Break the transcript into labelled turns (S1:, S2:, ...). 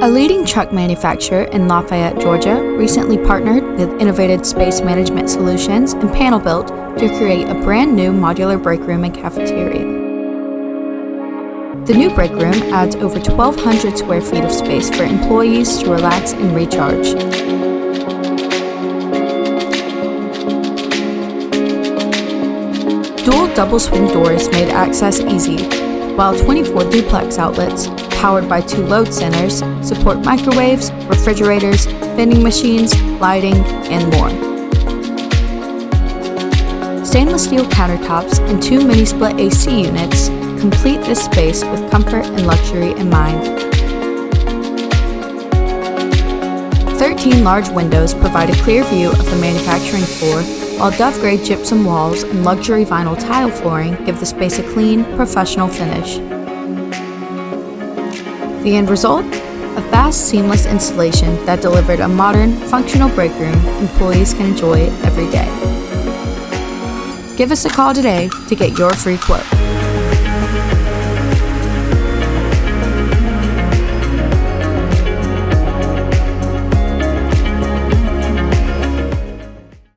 S1: A leading truck manufacturer in Lafayette, Georgia, recently partnered with innovative space management solutions and panel built to create a brand new modular breakroom and cafeteria. The new breakroom adds over 1,200 square feet of space for employees to relax and recharge. Dual double swing doors made access easy, while 24 duplex outlets, powered by 2 load centers, support microwaves, refrigerators, vending machines, lighting, and more. Stainless steel countertops and 2 mini-split AC units complete this space with comfort and luxury in mind. 13 large windows provide a clear view of the manufacturing floor, while Dove-grade gypsum walls and luxury vinyl tile flooring give the space a clean, professional finish. The end result? A fast, seamless installation that delivered a modern, functional breakroom employees can enjoy every day. Give us a call today to get your free quote.